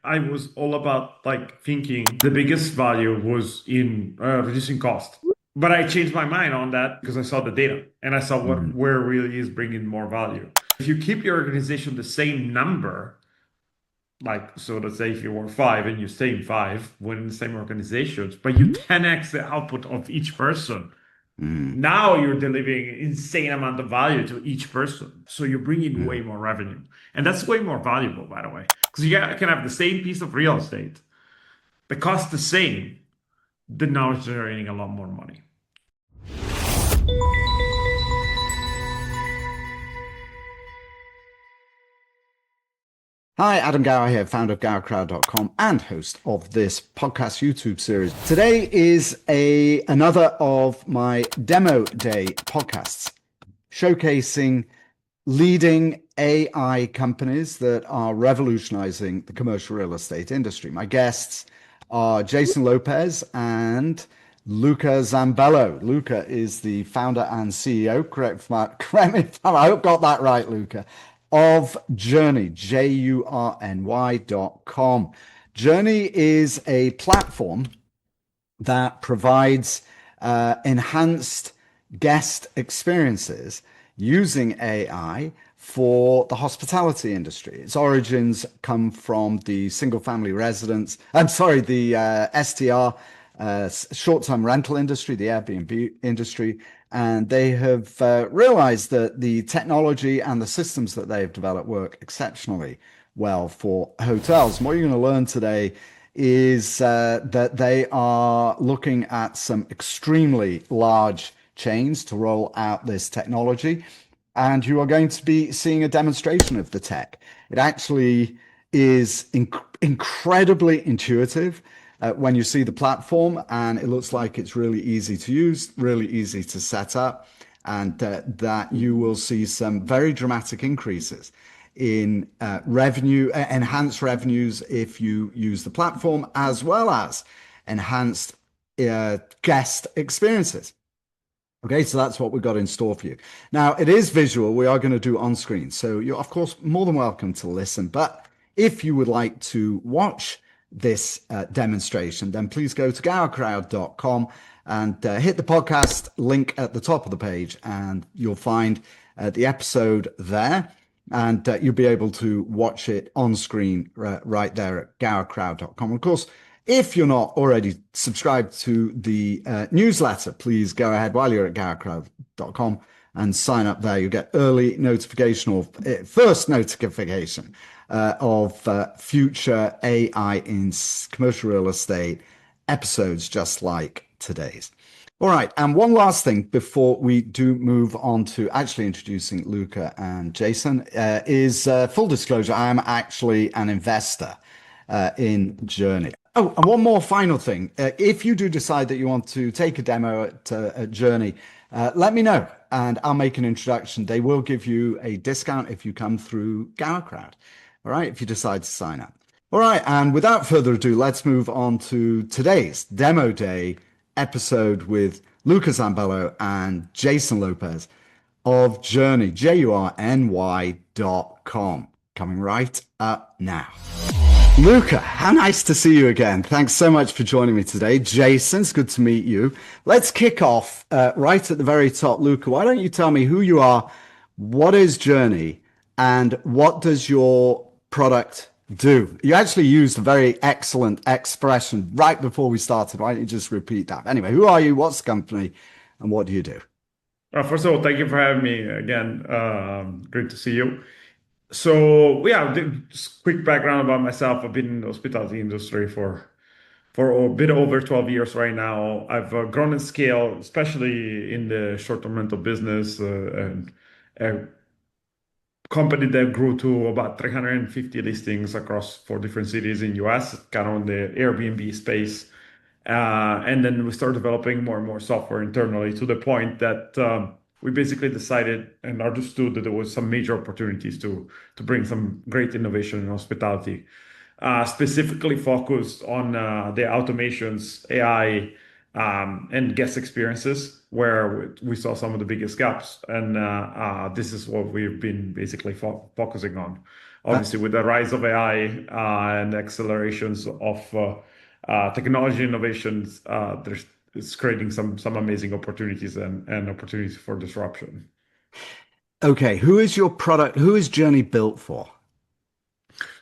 I was all about like thinking the biggest value was in reducing cost. But I changed my mind on that because I saw the data and I saw what Mhm. where really is bringing more value. If you keep your organization the same number, like so let's say if you were five and you stay in five within the same organizations, but you 10x the output of each person, Mhm. now you're delivering insane amount of value to each person. So you're bringing way Mhm. more revenue. And that's way more valuable, by the way, because can have the same piece of real estate. The cost the same, but now it's generating a lot more money. Hi, Adam Gower here, founder of GowerCrowd.com and host of this podcast YouTube series. Today is another of my demo day podcasts showcasing leading AI companies that are revolutionizing the commercial real estate industry. My guests are Jason Lopez and Luca Zambello. Luca is the founder and CEO, correct me if I hope I got that right, Luca, of Jurny, Jurny.com. Jurny is a platform that provides enhanced guest experiences using AI for the hospitality industry. Its origins come from the single family residence, I'm sorry, the STR, short-term rental industry, the Airbnb industry, and they have realized that the technology and the systems that they've developed work exceptionally well for hotels. And what you're going to learn today is that they are looking at some extremely large chains to roll out this technology. And you are going to be seeing a demonstration of the tech. It actually is incredibly intuitive when you see the platform, and it looks like it's really easy to use, really easy to set up, and that you will see some very dramatic increases in revenue, enhanced revenues if you use the platform, as well as enhanced guest experiences. Okay, so that's what we've got in store for you. Now, it is visual. We are going to do on screen. So you're, of course, more than welcome to listen. But if you would like to watch this demonstration, then please go to gowercrowd.com and hit the podcast link at the top of the page, and you'll find the episode there. And you'll be able to watch it on screen right there at gowercrowd.com. Of course, if you're not already subscribed to the newsletter, please go ahead while you're at gowercrowd.com and sign up there. You get early notification or first notification of future AI in commercial real estate episodes just like today's. All right, and one last thing before we do move on to actually introducing Luca and Jason is full disclosure, I am actually an investor in Jurny. Oh, and one more final thing. If you do decide that you want to take a demo at Jurny, let me know and I'll make an introduction. They will give you a discount if you come through GowerCrowd. All right, if you decide to sign up. All right, and without further ado, let's move on to today's demo day episode with Luca Zambello and Jason Lopez of Jurny, Jurny.com. Coming right up now. Luca, how nice to see you again. Thanks so much for joining me today. Jason, it's good to meet you. Let's kick off right at the very top. Luca, why don't you tell me who you are, what is Jurny, and what does your product do? You actually used a very excellent expression right before we started. Why don't you just repeat that? Anyway, who are you, what's the company, and what do you do? First of all, thank you for having me again. Great to see you. So yeah, just quick background about myself. I've been in the hospitality industry for a bit over 12 years right now. I've grown in scale, especially in the short-term rental business, and a company that grew to about 350 listings across four different cities in US, kind of in the Airbnb space. And then we started developing more and more software internally to the point that we basically decided and understood that there was some major opportunities to bring some great innovation in hospitality, specifically focused on the automations, AI, and guest experiences, where we saw some of the biggest gaps. And this is what we've been basically focusing on. Uh, obviously with the rise of AI and accelerations of technology innovations, there's it's creating some amazing opportunities and opportunities for disruption. okay, who is your product? Who is Journey built for?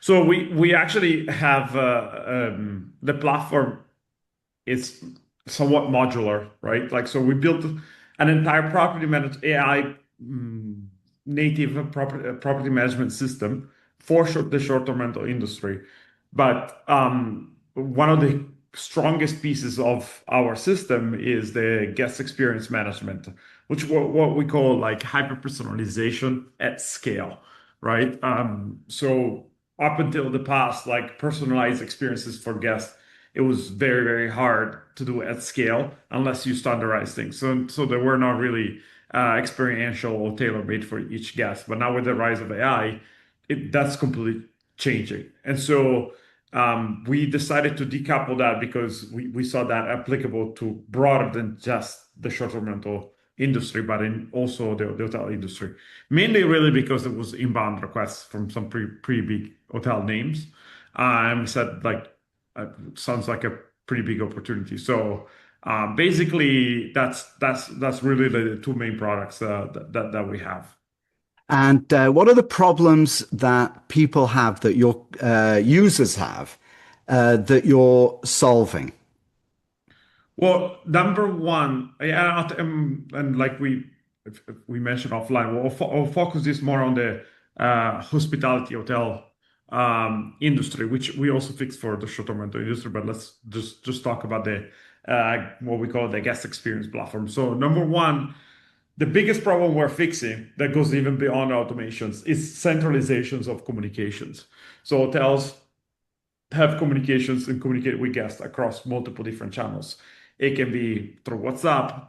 So we actually have the platform is somewhat modular, right? Like, so we built an entire property managed AI native property management system for the short-term rental industry. But one of the strongest pieces of our system is the guest experience management, which what we call like hyper personalization at scale, right? So up until the past, like personalized experiences for guests, it was very, very hard to do at scale unless you standardize things. So they were not really experiential or tailor-made for each guest. But now with the rise of AI, that's completely changing. And so we decided to decouple that because we saw that applicable to broader than just the short-term rental industry, but in also the hotel industry. Mainly really because there was inbound requests from some pretty big hotel names. And we said like, sounds like a pretty big opportunity. So basically, that's really the two main products that we have. And what are the problems that people have that your users have that you're solving? Well, number one, yeah, and like if we mentioned offline, we'll focus this more on the hospitality hotel industry, which we also fix for the short-term rental industry. But let's just talk about the what we call the guest experience platform. So number one, the biggest problem we're fixing that goes even beyond automations is centralizations of communications. So hotels have communications and communicate with guests across multiple different channels. It can be through WhatsApp,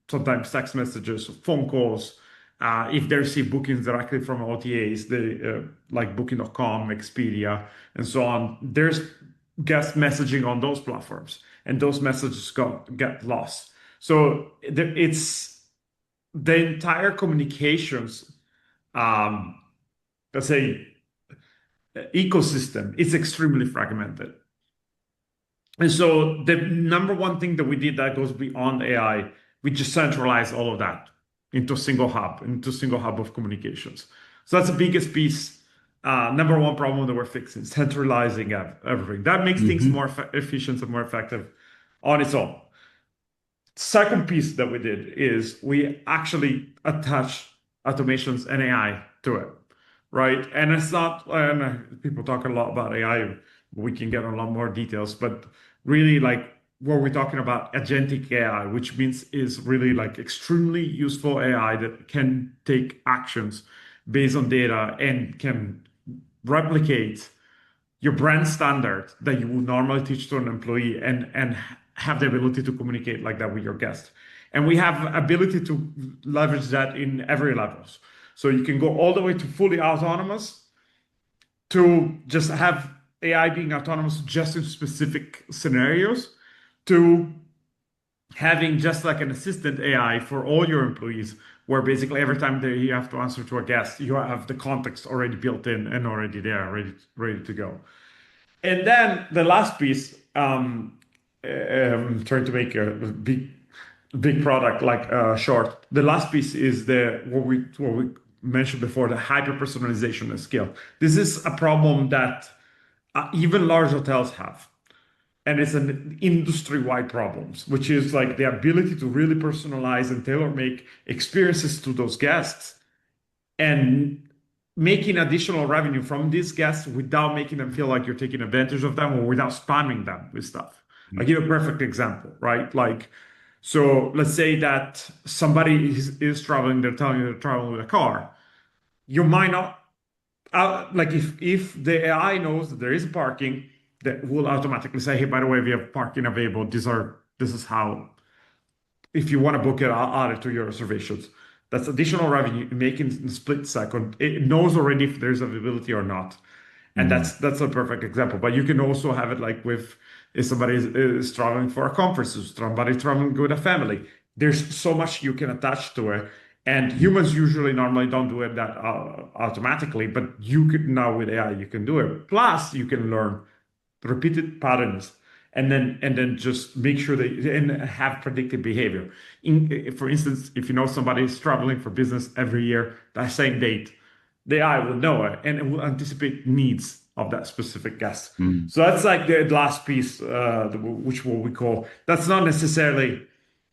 sometimes text messages, phone calls. If they receive bookings directly from OTAs, like Booking.com, Expedia, and so on, there's guest messaging on those platforms, and those messages get lost. So it's the entire communications, um, let's say, ecosystem is extremely fragmented. And so the number one thing that we did that goes beyond AI, we just centralized all of that into a single hub of communications. So that's the biggest piece. Number one problem that we're fixing, centralizing everything. That makes things Hmm. more efficient and more effective on its own. Second piece that we did is we actually attached automations and AI to it, right? And it's not, and people talk a lot about AI. We can get a lot more details, but really, like, what we're talking about agentic AI, which means is really like extremely useful AI that can take actions based on data and can replicate your brand standard that you would normally teach to an employee and have the ability to communicate like that with your guest. And we have ability to leverage that in every levels. So you can go all the way to fully autonomous to just have AI being autonomous just in specific scenarios to having just like an assistant AI for all your employees, where basically every time that you have to answer to a guest, you have the context already built in and already there, ready to go. And then the last piece, trying to make a big product like short. The last piece is the what we mentioned before, the hyper personalization at scale. This is a problem that even large hotels have, and it's an industry-wide problem, which is like the ability to really personalize and tailor make experiences to those guests and making additional revenue from these guests without making them feel like you're taking advantage of them or without spamming them with stuff. I'll give you a perfect example, right? Like, so let's say that somebody is traveling, they're telling you they're traveling with a car. You might not, like if the AI knows that there is parking, that will automatically say, hey, by the way, we have parking available. This is how if you want to book it, I'll add it to your reservations. That's additional revenue making in a split second. It knows already if there's availability or not. And that's a perfect example. But you can also have it like with if somebody is traveling for a conference, somebody traveling with a family. There's so much you can attach to it. And humans usually normally don't do it that automatically, but you could now with AI, you can do it. Plus, you can learn repeated patterns and then just make sure that and have predictive behavior. For instance, if you know somebody is traveling for business every year, that same date, the AI will know it and it will anticipate needs of that specific guest. Mm. So that's like the last piece, which what we call that's not necessarily,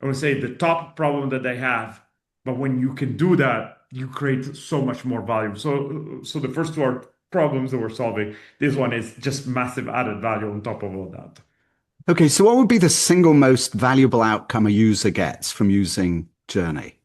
I would say, the top problem that they have, but when you can do that, you create so much more value. So the first two are problems that we're solving. This one is just massive added value on top of all that. Okay, so what would be the single most valuable outcome a user gets from using Journey?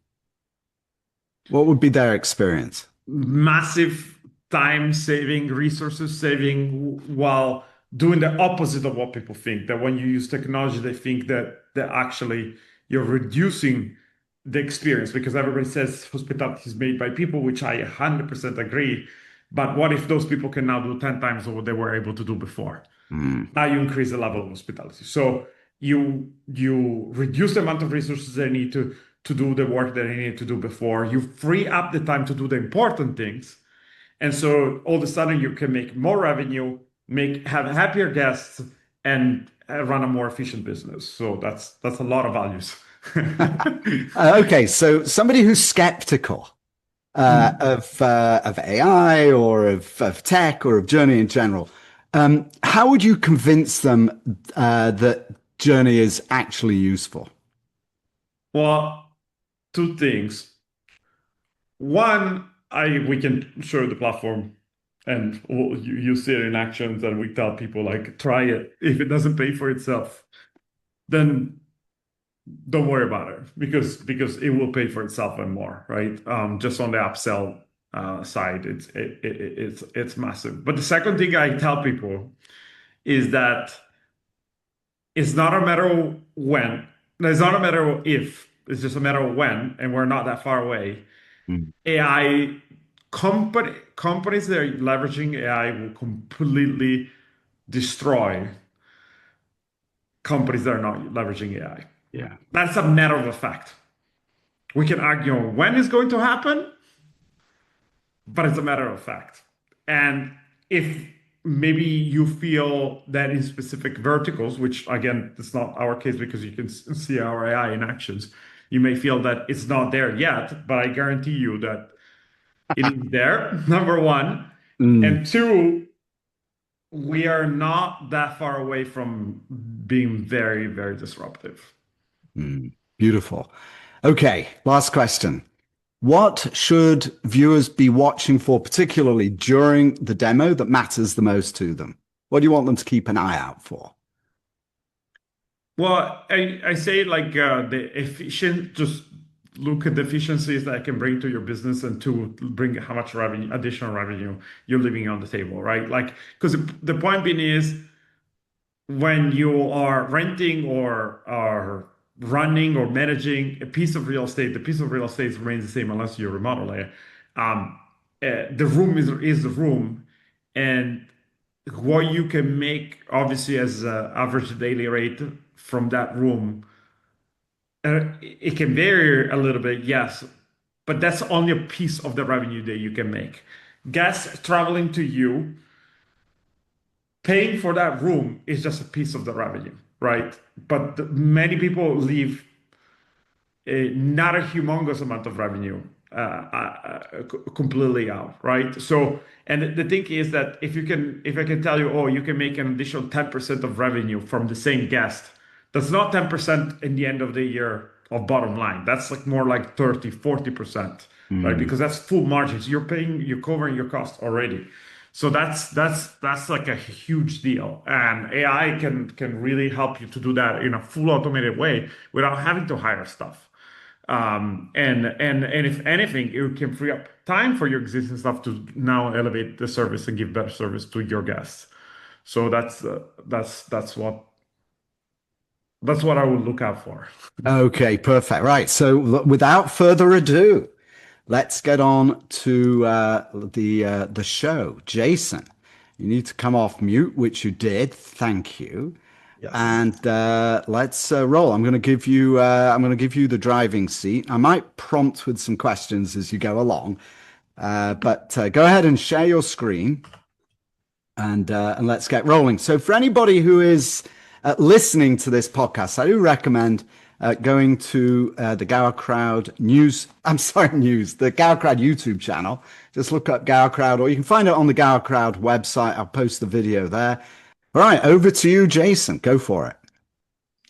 What would be their experience? Massive time saving, resources saving, while doing the opposite of what people think. That when you use technology, they think that actually you're reducing the experience because everybody says hospitality is made by people, which I 100% agree. But what if those people can now do 10 times what they were able to do before? Mm. Now you increase the level of hospitality. So you reduce the amount of resources they need to do the work that they need to do before. You free up the time to do the important things. And so all of a sudden you can make more revenue, have happier guests, and run a more efficient business. So that's a lot of values. Okay, so somebody who's skeptical of AI or of tech or of Journey in general, how would you convince them that Journey is actually useful? Well, two things. One, I we can show the platform and you see it in actions and we tell people like try it. If it doesn't pay for itself, then don't worry about it because it will pay for itself and more, right? Just on the upsell side, it's massive. But the second thing I tell people is that it's not a matter of when, it's not a matter of if, it's just a matter of when, and we're not that far away. Mm. AI companies that are leveraging AI will completely destroy companies that are not leveraging AI. Yeah. That's a matter of fact. We can argue on when it's going to happen, but it's a matter of fact. And if maybe you feel that in specific verticals, which again, it's not our case because you can see our AI in actions, you may feel that it's not there yet, but I guarantee you that it is there, number one. Mm, And two, we are not that far away from being very, very disruptive. mm. Beautiful. Okay, last question. What should viewers be watching for, particularly during the demo, that matters the most to them? What do you want them to keep an eye out for? Well, I say like the efficient, just look at the efficiencies that I can bring to your business and to bring how much revenue, additional revenue you're leaving on the table, right? Like, because the point being is when you are renting or are running or managing a piece of real estate, the piece of real estate remains the same unless you remodel it. The room is the room, and what you can make, obviously, as an average daily rate from that room, it can vary a little bit, yes, but that's only a piece of the revenue that you can make. Guests traveling to you paying for that room is just a piece of the revenue, right? But many people leave not a humongous amount of revenue completely out, right? So, and the thing is that if I can tell you, oh, you can make an additional 10% of revenue from the same guest, that's not 10% in the end of the year of bottom line. That's like more like 30, 40%, right? Mm, Because that's full margins. You're covering your cost already. So that's like a huge deal. And AI can really help you to do that in a full automated way without having to hire stuff. And if anything, it can free up time for your existing stuff to now elevate the service and give better service to your guests. So that's what I would look out for. okay, perfect. Right. So without further ado, let's get on to the show. Jason, you need to come off mute, which you did. Thank you. Yes. and let's roll. I'm going to give you the driving seat. I might prompt with some questions as you go along, but go ahead and share your screen, and let's get rolling. So for anybody who is listening to this podcast, I do recommend going to the Gower Crowd news. I'm sorry, news. The Gower Crowd YouTube channel. Just look up Gower Crowd, or you can find it on the Gower Crowd website. I'll post the video there. All right, over to you, Jason. Go for it.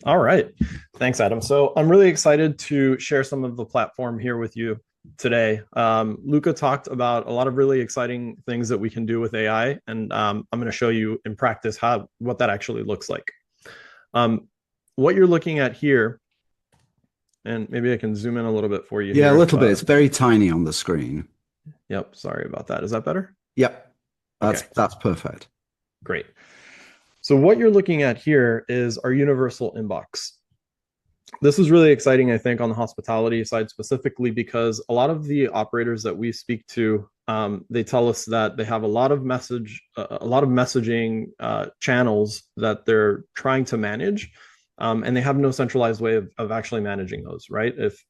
All right. Thanks, Adam. So I'm really excited to share some of the platform here with you today. Luca talked about a lot of really exciting things that we can do with AI, and I'm going to show you in practice what that actually looks like. What you're looking at here, and maybe I can zoom in a little bit for you. Yeah, here. a little bit. It's very tiny on the screen. Yep. Sorry about that. Is that better? Yep. Okay. That's perfect. Great. So what you're looking at here is our universal inbox. This is really exciting, I think, on the hospitality side specifically, because a lot of the operators that we speak to, they tell us that they have a lot of messaging channels that they're trying to manage, and they have no centralized way of actually managing those. Right? If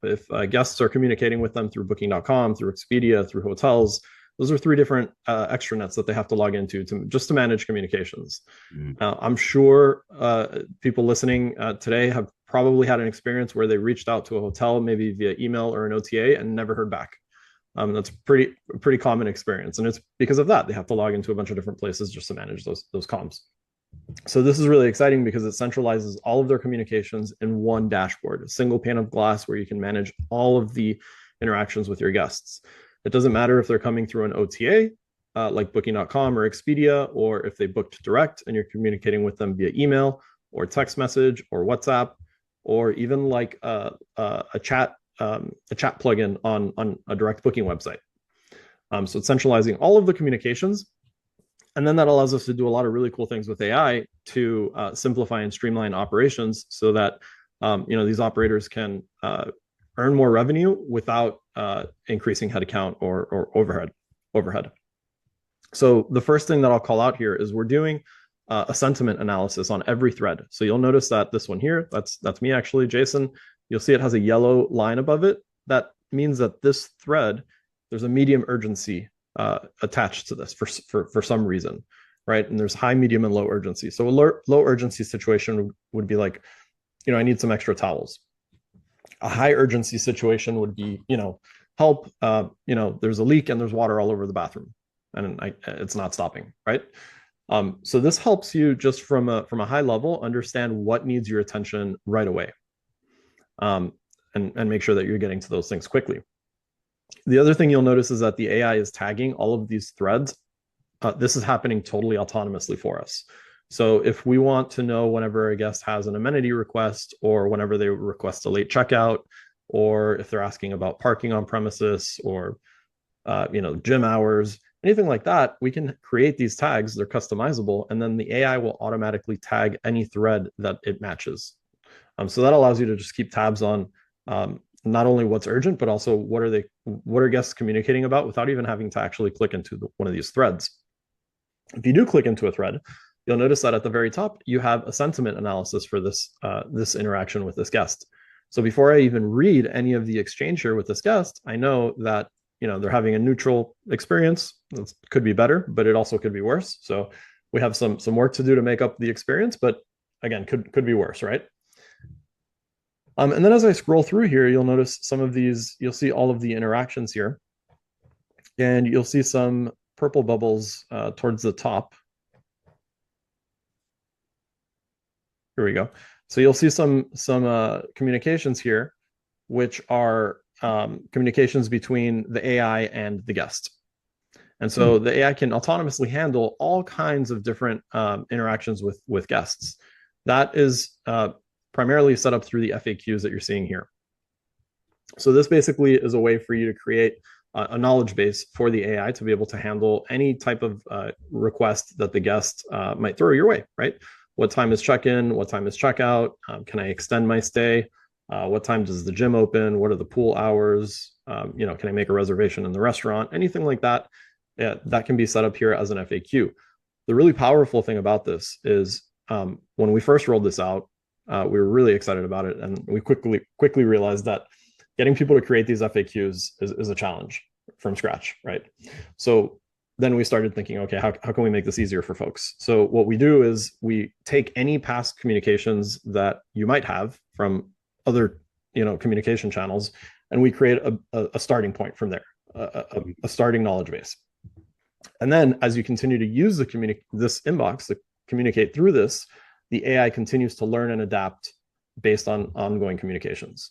guests are communicating with them through Booking.com, through Expedia, through hotels, those are three different extranets that they have to log into just to manage communications. I'm sure people listening today have probably had an experience where they reached out to a hotel, maybe via email or an OTA, and never heard back. That's a pretty common experience, and it's because of that they have to log into a bunch of different places just to manage those comms. So this is really exciting because it centralizes all of their communications in one dashboard, a single pane of glass where you can manage all of the interactions with your guests. It doesn't matter if they're coming through an OTA, like Booking.com or Expedia, or if they booked direct and you're communicating with them via email or text message or WhatsApp, or even like a chat plugin on a direct booking website. So it's centralizing all of the communications. And then that allows us to do a lot of really cool things with AI to simplify and streamline operations so that these operators can earn more revenue without increasing headcount or overhead. So the first thing that I'll call out here is we're doing a sentiment analysis on every thread. So you'll notice that this one here, that's me actually, Jason. You'll see it has a yellow line above it. That means that this thread, there's a medium urgency attached to this for some reason, right? And there's high, medium, and low urgency. So a low urgency situation would be like, I need some extra towels. A high urgency situation would be, help, there's a leak and there's water all over the bathroom and it's not stopping, right? So this helps you just from a high level understand what needs your attention right away, and make sure that you're getting to those things quickly. The other thing you'll notice is that the AI is tagging all of these threads. This is happening totally autonomously for us. So if we want to know whenever a guest has an amenity request, or whenever they request a late checkout, or if they're asking about parking on premises, or gym hours, anything like that, we can create these tags. They're customizable, and then the AI will automatically tag any thread that it matches. So that allows you to just keep tabs on not only what's urgent, but also what are guests communicating about without even having to actually click into one of these threads. If you do click into a thread, you'll notice that at the very top, you have a sentiment analysis for this interaction with this guest. So before I even read any of the exchange here with this guest, I know that they're having a neutral experience. It could be better, but it also could be worse. So we have some work to do to make up the experience, but again, could be worse, right? And then as I scroll through here, you'll notice some of these, you'll see all of the interactions here, and you'll see some purple bubbles towards the top. Here we go. So you'll see some communications here, which are communications between the AI and the guest. And so the AI can autonomously handle all kinds of different interactions with guests. That is primarily set up through the FAQs that you're seeing here. So this basically is a way for you to create a knowledge base for the AI to be able to handle any type of request that the guest might throw your way, right? What time is check-in? What time is checkout? Can I extend my stay? What time does the gym open? What are the pool hours? Can I make a reservation in the restaurant? Anything like that, that can be set up here as an FAQ. The really powerful thing about this is when we first rolled this out, we were really excited about it, and we quickly realized that getting people to create these FAQs is a challenge from scratch, right? So then we started thinking, okay, how can we make this easier for folks? So what we do is we take any past communications that you might have from other, communication channels, and we create a starting point from there, a starting knowledge base. And then as you continue to use this inbox to communicate through this, the AI continues to learn and adapt based on ongoing communications.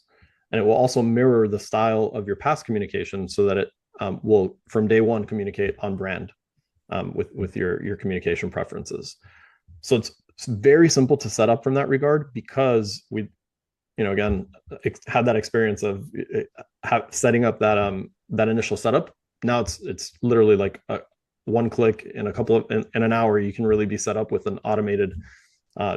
And it will also mirror the style of your past communication so that it will, from day one, communicate on brand with your communication preferences. So it's very simple to set up from that regard, because we, again, had that experience of setting up that initial setup. Now it's literally like one click in in an hour, you can really be set up with an automated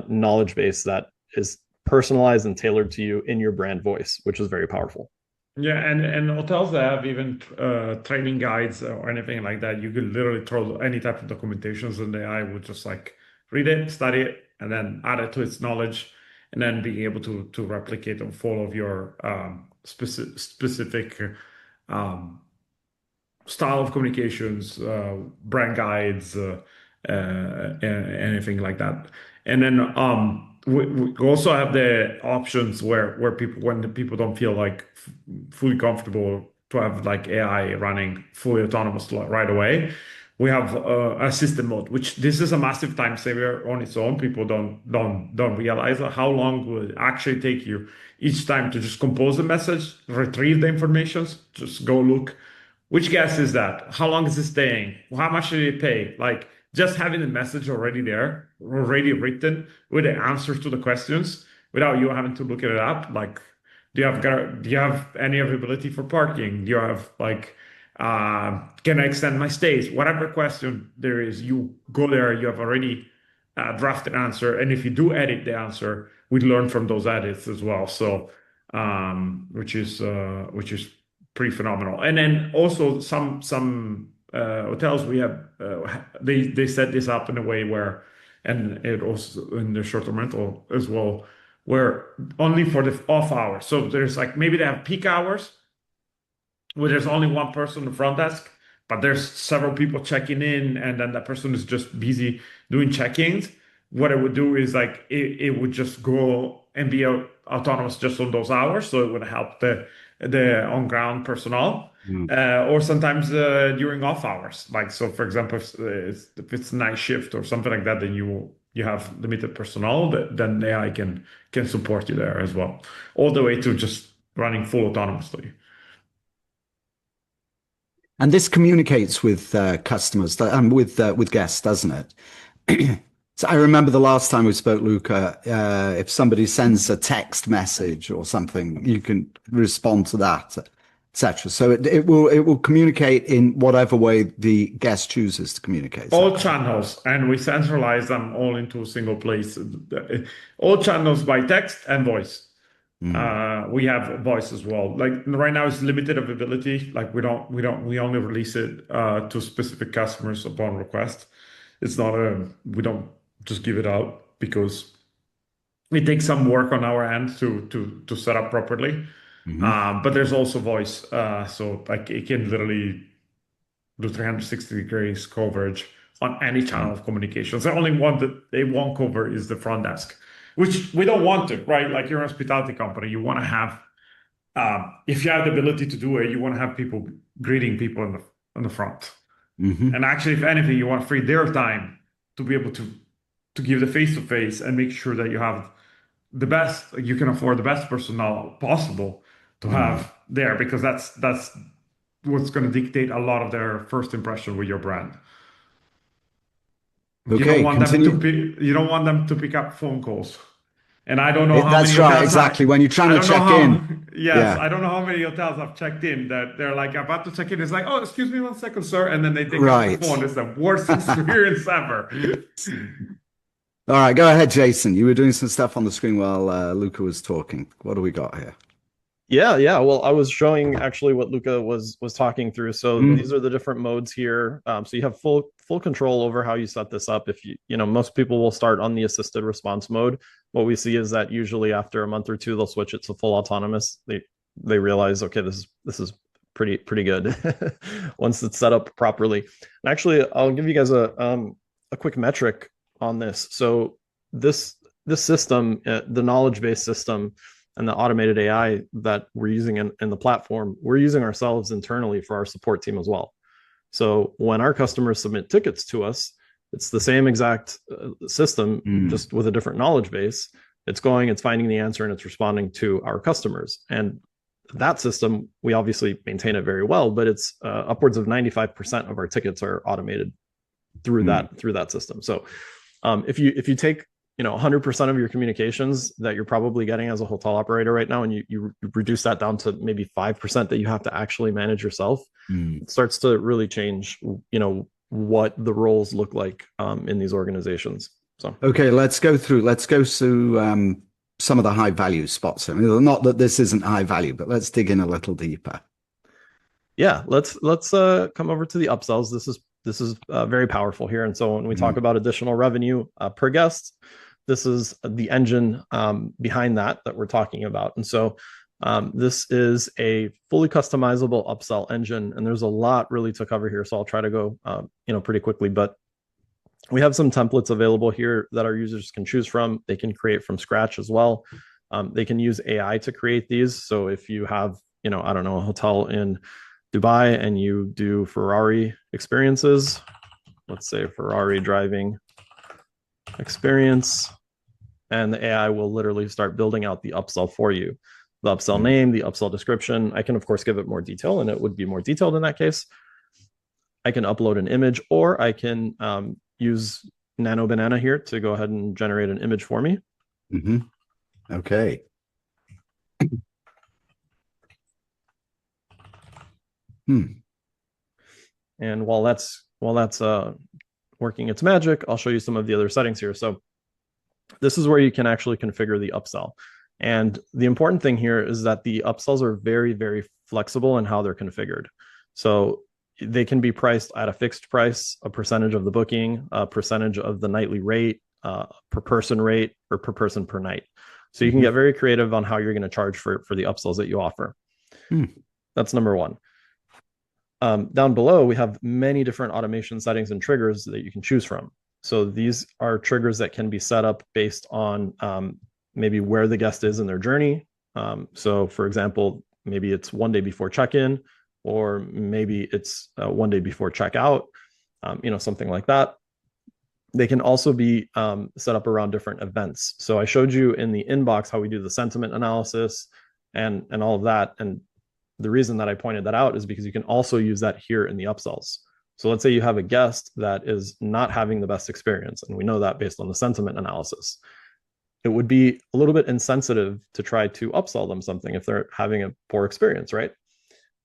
knowledge base that is personalized and tailored to you in your brand voice, which is very powerful. Yeah, and hotels that have even training guides or anything like that, you could literally throw any type of documentations, and the AI would just like read it, study it, and then add it to its knowledge, and then being able to replicate and follow your specific style of communications, brand guides, anything like that. And then we also have the options where when the people don't feel like fully comfortable to have like AI running fully autonomous right away, we have assistant mode, which this is a massive time saver on its own. People don't realize how long will it actually take you each time to just compose a message, retrieve the information, just go look. Which guest is that? How long is it staying? How much did it pay? Like just having the message already there, already written with the answers to the questions without you having to look it up. Like, do you have any availability for parking? Do you have like, can I extend my stays? Whatever question there is, you go there, you have already drafted answer. And if you do edit the answer, we learn from those edits as well. So, which is pretty phenomenal. And then also some hotels we have they set this up in a way where, and it also in the short-term rental as well, where only for the off hours. So there's like maybe they have peak hours where there's only one person in the front desk, but there's several people checking in, and then that person is just busy doing check-ins. What it would do is like it would just go and be autonomous just on those hours, so it would help the on-ground personnel. Or sometimes during off hours. Like, so for example, if it's night shift or something like that, then you have limited personnel, then AI can support you there as well, all the way to just running full autonomously. And this communicates with customers and with guests, doesn't it? So I remember the last time we spoke, Luca, if somebody sends a text message or something, you can respond to that, etc. So it will communicate in whatever way the guest chooses to communicate. All channels, and we centralize them all into a single place. All channels by text and voice. We have voice as well. Like right now, it's limited availability. Like we only release it to specific customers upon request. It's not we don't just give it out because it takes some work on our end to set up properly. But there's also voice, so like it can literally do 360 degrees coverage on any channel of communications. The only one that they won't cover is the front desk, which we don't want to, right? Like you're a hospitality company, you want to have, if you have the ability to do it, you want to have people greeting people in the front. And actually, if anything, you want to free their time to be able to give the face-to-face and make sure that you have the best, you can afford the best personnel possible to have there, because that's what's going to dictate a lot of their first impression with your brand. Okay, you don't want them to pick up phone calls. And I don't know how that's many right, hotels exactly. When you're trying to check in. Yes, yeah. I don't know how many hotels I've checked in that they're like about to check in. It's like, oh, excuse me 1 second, sir. And then they take out the phone. It's the worst experience ever. All right, go ahead, Jason. You were doing some stuff on the screen while Luca was talking. What do we got here? Yeah. Well, I was showing actually what Luca was talking through. So these Mm. are the different modes here. So you have full control over how you set this up. If most people will start on the assisted response mode. What we see is that usually after a month or two, they'll switch it to full autonomous. They realize, okay, this is pretty good once it's set up properly. And actually, I'll give you guys a quick metric on this. So this system, the knowledge based system, and the automated AI that we're using in the platform, we're using ourselves internally for our support team as well. So when our customers submit tickets to us, it's the same exact system, just with a different knowledge base. It's finding the answer, and it's responding to our customers. And that system, we obviously maintain it very well, but it's upwards of 95% of our tickets are automated through that system. So if you take 100% of your communications that you're probably getting as a hotel operator right now, and you reduce that down to maybe 5% that you have to actually manage yourself, it starts to really change what the roles look like in these organizations. So Okay, let's go through some of the high value spots. I mean, not that this isn't high value, but let's dig in a little deeper. yeah, let's come over to the upsells. This is very powerful here. And so when we talk about additional revenue per guest, this is the engine behind that we're talking about. And so this is a fully customizable upsell engine, and there's a lot really to cover here. So I'll try to go pretty quickly, but we have some templates available here that our users can choose from. They can create from scratch as well. They can use AI to create these. So if you have, I don't know, a hotel in Dubai and you do Ferrari experiences, let's say Ferrari driving experience, and the AI will literally start building out the upsell for you. The upsell name, the upsell description. I can, of course, give it more detail, and it would be more detailed in that case. I can upload an image, or I can use Nano Banana here to go ahead and generate an image for me. Okay. And while that's working its magic, I'll show you some of the other settings here. So this is where you can actually configure the upsell. And the important thing here is that the upsells are very, very flexible in how they're configured. So they can be priced at a fixed price, a percentage of the booking, a percentage of the nightly rate, per person rate, or per person per night. So you can get very creative on how you're going to charge for the upsells that you offer. That's number one. Down below, we have many different automation settings and triggers that you can choose from. So these are triggers that can be set up based on maybe where the guest is in their journey. So for example, maybe it's one day before check-in, or maybe it's one day before checkout, something like that. They can also be set up around different events. So I showed you in the inbox how we do the sentiment analysis and all of that. And the reason that I pointed that out is because you can also use that here in the upsells. So let's say you have a guest that is not having the best experience, and we know that based on the sentiment analysis. It would be a little bit insensitive to try to upsell them something if they're having a poor experience, right?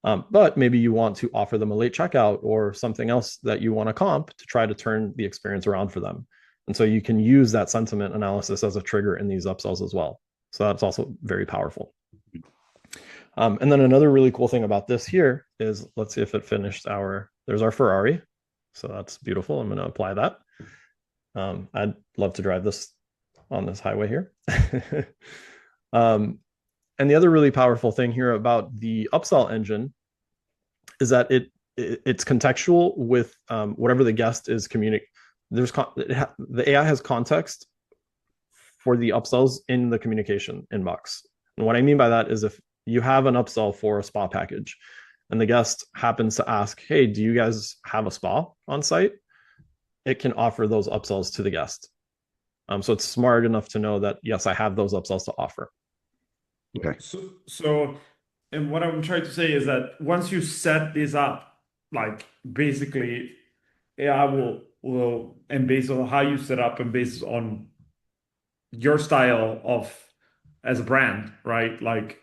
But maybe you want to offer them a late checkout or something else that you want to comp to try to turn the experience around for them. And so you can use that sentiment analysis as a trigger in these upsells as well. So that's also very powerful. And then another really cool thing about this here is, let's see if it finished there's our Ferrari. So that's beautiful. I'm going to apply that. I'd love to drive this on this highway here. And the other really powerful thing here about the upsell engine is that it's contextual with whatever the guest is communicating. The AI has context for the upsells in the communication inbox. And what I mean by that is, if you have an upsell for a spa package and the guest happens to ask, hey, do you guys have a spa on site? It can offer those upsells to the guest. So it's smart enough to know that, yes, I have those upsells to offer. Okay. So, and what I'm trying to say is that once you set this up, like basically AI will, and based on how you set up and based on your style of as a brand, right? Like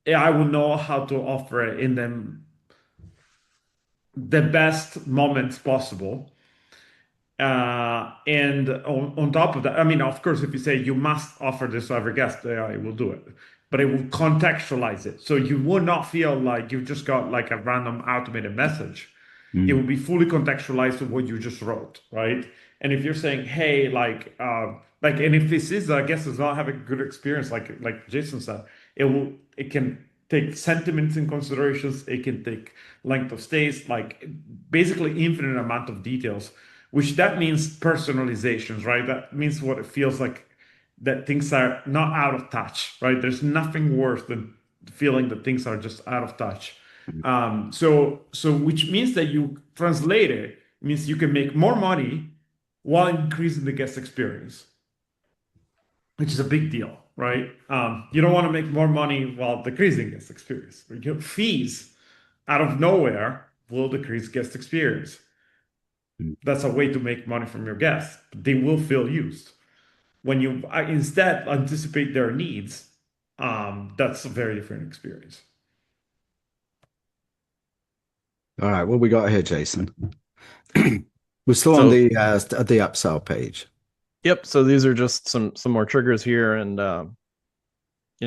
AI will know how to offer it in the best moments possible. And on top of that, I mean, of course, if you say you must offer this to every guest, AI will do it. but it will contextualize it. So you will not feel like you just got like a random automated message. It will be fully contextualized to what you just wrote, right? And if you're saying, hey, and if this is, I guess, does not have a good experience, like Jason said, it can take sentiments in considerations, it can take length of stays, like basically infinite amount of details, which that means personalizations, right? That means what it feels like that things are not out of touch, right? There's nothing worse than feeling that things are just out of touch. So which means that you translate it, means you can make more money while increasing the guest experience, which is a big deal, right? You don't want to make more money while decreasing guest experience. Fees out of nowhere will decrease guest experience. That's a way to make money from your guests. They will feel used. When you instead anticipate their needs, that's a very different experience. All right, what we got here, Jason? We're still on So the upsell page. yep. So these are just some more triggers here, and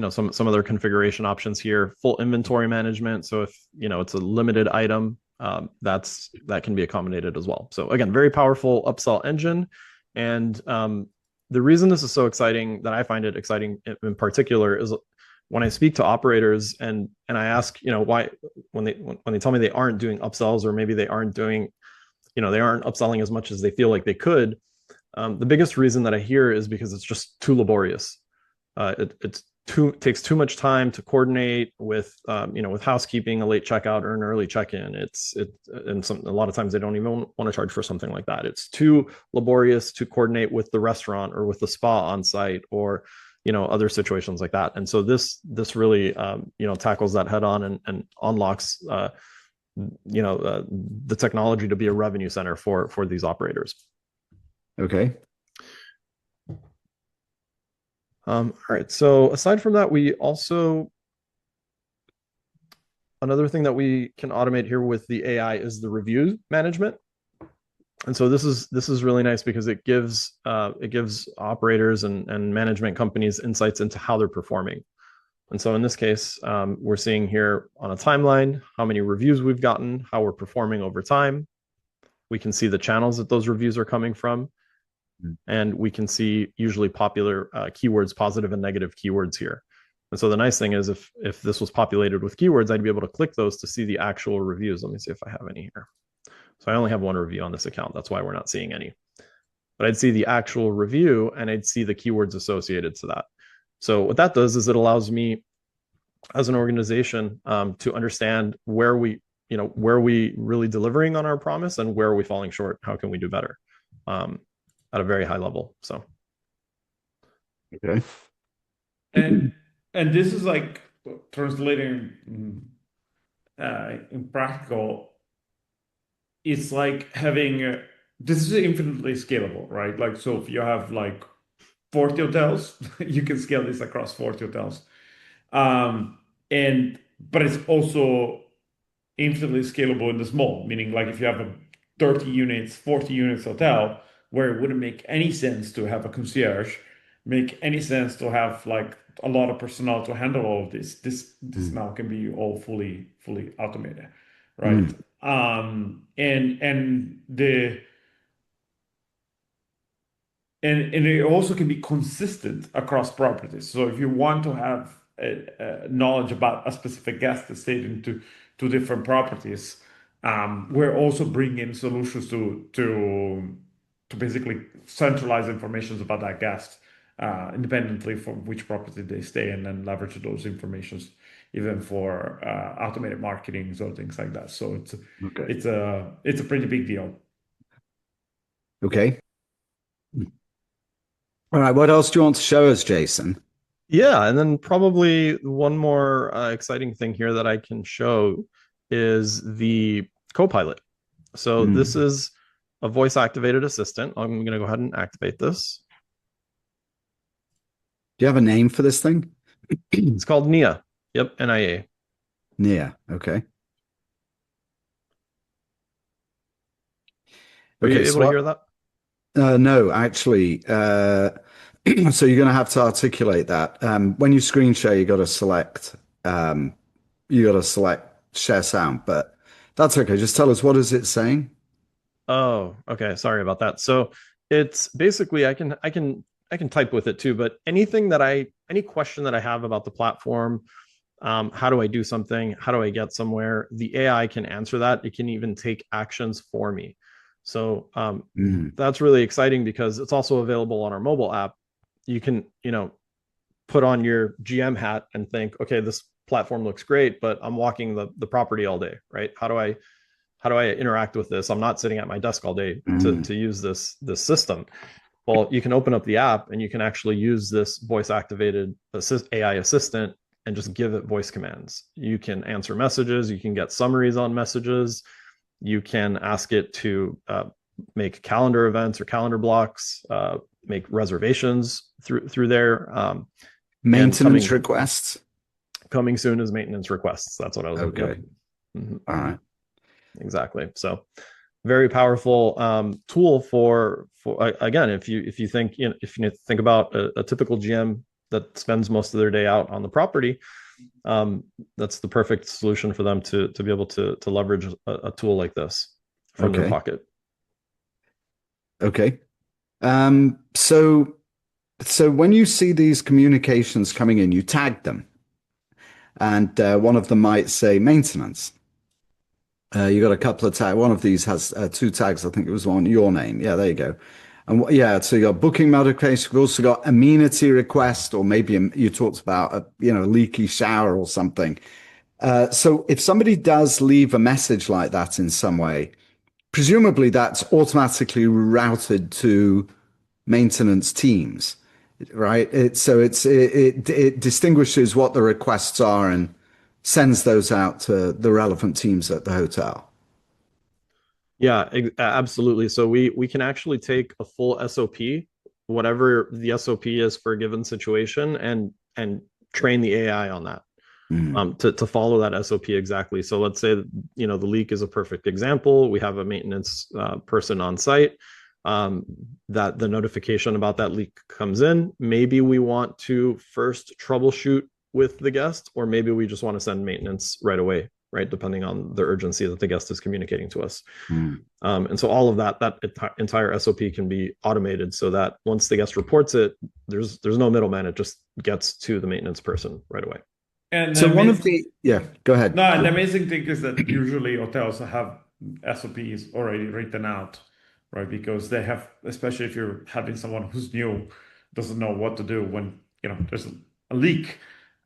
some other configuration options here. Full inventory management. So if it's a limited item, that can be accommodated as well. So again, very powerful upsell engine. And the reason this is so exciting, that I find it exciting in particular, is when I speak to operators and I ask, why, when they tell me they aren't doing upsells, or maybe they aren't doing, they aren't upselling as much as they feel like they could. The biggest reason that I hear is because it's just too laborious. It takes too much time to coordinate with with housekeeping, a late checkout or an early check-in. A lot of times they don't even want to charge for something like that. It's too laborious to coordinate with the restaurant or with the spa on site, or other situations like that. And so this really tackles that head on and unlocks the technology to be a revenue center for these operators. Okay. All right. So aside from that, another thing that we can automate here with the AI is the review management. And so this is really nice because it gives operators and management companies insights into how they're performing. And so in this case, we're seeing here on a timeline how many reviews we've gotten, how we're performing over time. We can see the channels that those reviews are coming from. And we can see usually popular keywords, positive and negative keywords here. And so the nice thing is if this was populated with keywords, I'd be able to click those to see the actual reviews. Let me see if I have any here. So I only have one review on this account. That's why we're not seeing any. But I'd see the actual review and I'd see the keywords associated to that. So what that does is it allows me as an organization to understand where we really delivering on our promise and where are we falling short. How can we do better at a very high level? So. Okay. And this is like translating in practical. It's like having this is infinitely scalable, right? Like, so if you have like 40 hotels, you can scale this across 40 hotels. But it's also infinitely scalable in the small, meaning like if you have a 30 units, 40 units hotel, where it wouldn't make any sense to have a concierge, make any sense to have like a lot of personnel to handle all of this now can be all fully automated, right? And it also can be consistent across properties. So if you want to have knowledge about a specific guest that stayed into two different properties, we're also bringing solutions to basically centralize information about that guest independently from which property they stay, and then leverage those informations even for automated marketing or things like that. So it's a pretty big deal. Okay. All right. What else do you want to show us, Jason? Yeah, and then probably one more exciting thing here that I can show is the Copilot. So this is a voice activated assistant. I'm going to go ahead and activate this. Do you have a name for this thing? It's called Nia. Yep, NIA. Nia. Okay. Are you able to hear that? No, actually, So you're going to have to articulate that. When you screen share, you got to select share sound, but that's okay. Just tell us, what is it saying? Oh, okay. Sorry about that. So it's basically I can type with it too, but any question that I have about the platform, how do I do something? How do I get somewhere? The AI can answer that. It can even take actions for me. So Mm. that's really exciting because it's also available on our mobile app. You can, put on your GM hat and think, okay, this platform looks great, but I'm walking the property all day, right? How do I interact with this? I'm not sitting at my desk all day to use this system. Well, you can open up the app and you can actually use this voice activated AI assistant and just give it voice commands. You can answer messages, you can get summaries on messages, you can ask it to make calendar events or calendar blocks, make reservations through there. Maintenance requests. Coming soon is maintenance requests. That's what I was looking at. Okay. All right. Exactly. So very powerful tool for again, if you think if you think about a typical GM that spends most of their day out on the property, that's the perfect solution for them to be able to leverage a tool like this from their pocket. Okay. So when you see these communications coming in, you tag them, and one of them might say maintenance. You got a couple of tags. One of these has two tags. I think it was on your name. Yeah, there you go. And yeah, so you got booking modification. We've also got amenity request, or maybe you talked about a leaky shower or something. So if somebody does leave a message like that in some way, presumably that's automatically routed to maintenance teams, right? It distinguishes what the requests are and sends those out to the relevant teams at the hotel. Yeah, absolutely. So we can actually take a full SOP, whatever the SOP is for a given situation, and train the AI on that. To follow that SOP exactly. So let's say the leak is a perfect example. We have a maintenance person on site. That the notification about that leak comes in. Maybe we want to first troubleshoot with the guest, or maybe we just want to send maintenance right away, right? Depending on the urgency that the guest is communicating to us. And so all of that entire SOP can be automated so that once the guest reports it, there's no middleman. It just gets to the maintenance person right away. And so go ahead. No, and the amazing thing is that usually hotels have SOPs already written out, right? Because they have, especially if you're having someone who's new, doesn't know what to do when there's a leak.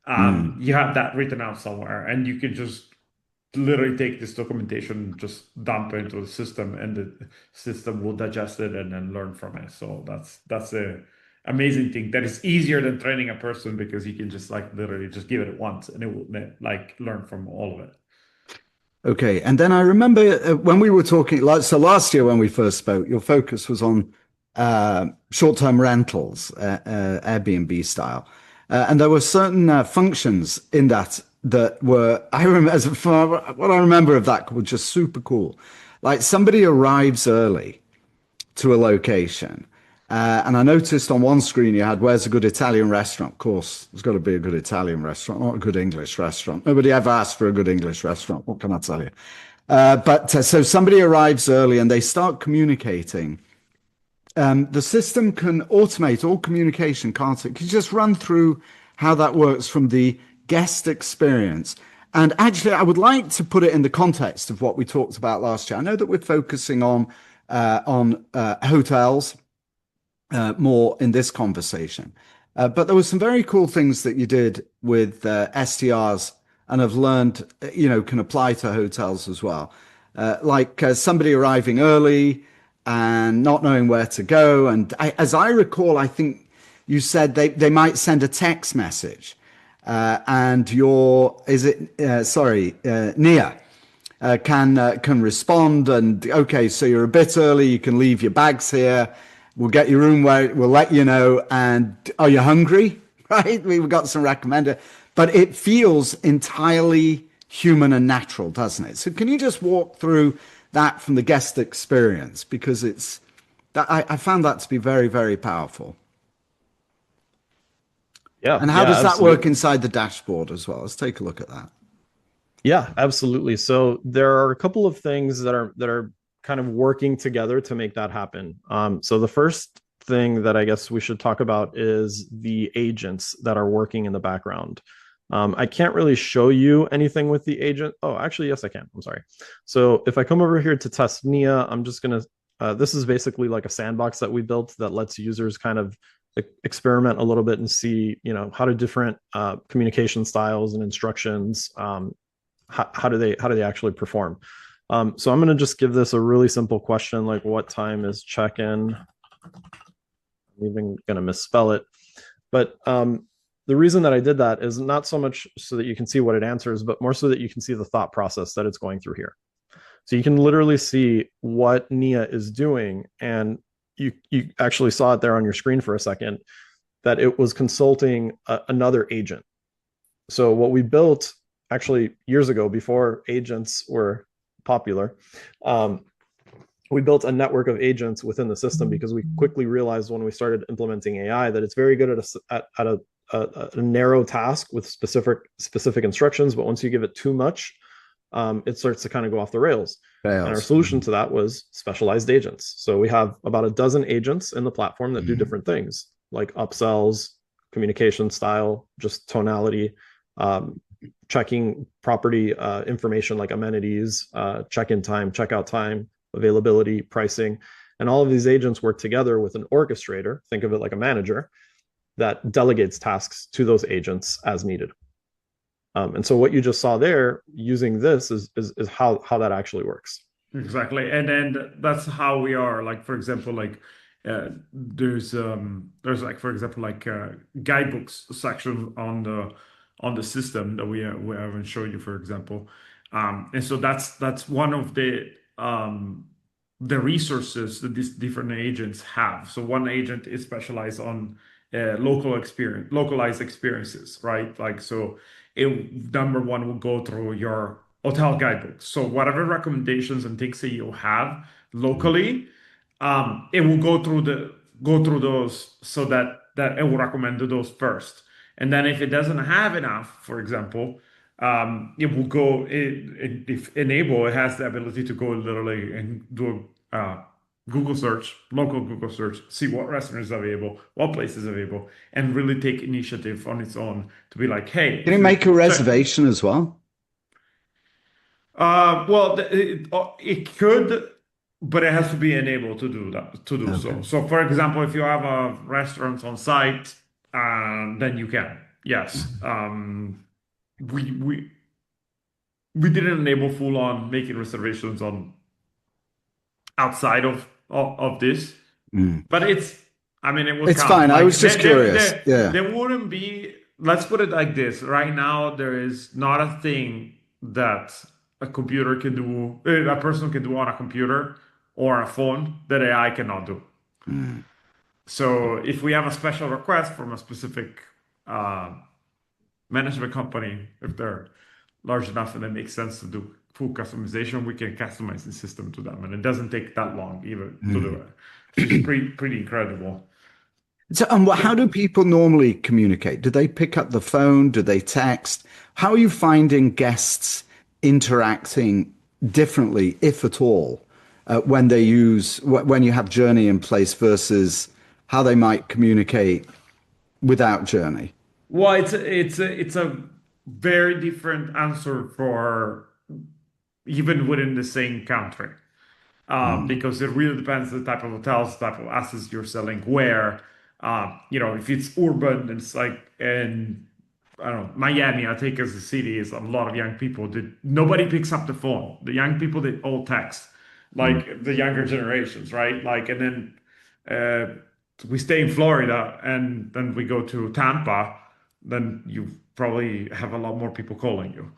You have that written out somewhere, and you can just literally take this documentation, just dump it into the system, and the system will digest it and then learn from it. So that's a amazing thing that is easier than training a person, because you can just literally just give it once and it will learn from all of it. Okay. And then I remember when we were talking, so last year when we first spoke, your focus was on short-term rentals, Airbnb style. And there were certain functions in that were, what I remember of that was just super cool. Like somebody arrives early to a location. And I noticed on one screen you had, where's a good Italian restaurant? Of course, there's got to be a good Italian restaurant, not a good English restaurant. Nobody ever asked for a good English restaurant. What can I tell you? So somebody arrives early and they start communicating. The system can automate all communication, can't it? Can you just run through how that works from the guest experience? And actually, I would like to put it in the context of what we talked about last year. I know that we're focusing on hotels more in this conversation. But there were some very cool things that you did with STRs, and I've learned, can apply to hotels as well. Like somebody arriving early and not knowing where to go. And as I recall, I think you said they might send a text message. And Nia can respond and, okay, so you're a bit early, you can leave your bags here. We'll get your room where we'll let you know. And are you hungry? Right? We've got some recommended, but it feels entirely human and natural, doesn't it? So can you just walk through that from the guest experience? Because I found that to be very, very powerful. Yeah, And how yeah, does that work absolutely. inside the dashboard as well? Let's take a look at that. Yeah, absolutely. So there are a couple of things that are kind of working together to make that happen. So the first thing that I guess we should talk about is the agents that are working in the background. I can't really show you anything with the agent. Oh, actually, yes, I can. I'm sorry. So if I come over here to test Nia, I'm just gonna. This is basically like a sandbox that we built that lets users kind of experiment a little bit and see, how do different communication styles and instructions how do they actually perform. So I'm going to just give this a really simple question like what time is check-in. I'm even going to misspell it, but the reason that I did that is not so much so that you can see what it answers, but more so that you can see the thought process that it's going through here. So you can literally see what Nia is doing, and you actually saw it there on your screen for a second, that it was consulting another agent. So what we built actually years ago, before agents were popular, we built a network of agents within the system because we quickly realized when we started implementing AI that it's very good at a narrow task with specific instructions, but once you give it too much, it starts to kind of go off the rails. And our Fails. solution to that was specialized agents. So we have about a dozen agents in the platform that do different things, like upsells, communication style, just tonality, checking property information like amenities, check-in time, checkout time, availability, pricing. And all of these agents work together with an orchestrator, think of it like a manager, that delegates tasks to those agents as needed. And so what you just saw there using this is how that actually works. Exactly. And then that's how we are. Like, for example, like there's like, for example, like guidebooks section on the system that we haven't shown you, for example. And so that's one of the resources that these different agents have. So one agent is specialized on localized experiences, right? Like, so number one will go through your hotel guidebook. So whatever recommendations and things that you have locally, it will go through those so that it will recommend those first. And then if it doesn't have enough, for example, it will if enable, it has the ability to go literally and do a Google search, local Google search, see what restaurants are available, what places are available, and really take initiative on its own to be like, hey, Can you if you make a check. reservation as well? Well, it could, but it has to be enabled to do that, to do Okay. so. So, for example, if you have a restaurant on site, then you can. Yes. We we we didn't enable full on making reservations on outside of this, Mm. but I mean, it will It's come. fine. I Like was just curious. Yeah. there wouldn't be. Let's put it like this. Right now, there is not a thing that a computer can do, a person can do on a computer or a phone that AI cannot do. Mm. So if we have a special request from a specific uh, management company, if they're large enough and it makes sense to do full customization, we can customize the system to them, and it doesn't take that long even to do Mm. it. Which is pretty incredible. So, and how do people normally communicate? Do they pick up the phone? Do they text? How are you finding guests interacting differently, if at all, when when you have Journey in place versus how they might communicate without Journey? Well, it's a very different answer for even within the same country. Mm. Because it really depends the type of hotels, type of assets you're selling, where, if it's urban, it's like in, I don't know, Miami, I take as a city, is a lot of young people that nobody picks up the phone. The young people, they all text, Mm. like the younger generations, right? Like, and then we stay in Florida and then we go to Tampa, then you probably have a lot more people calling you.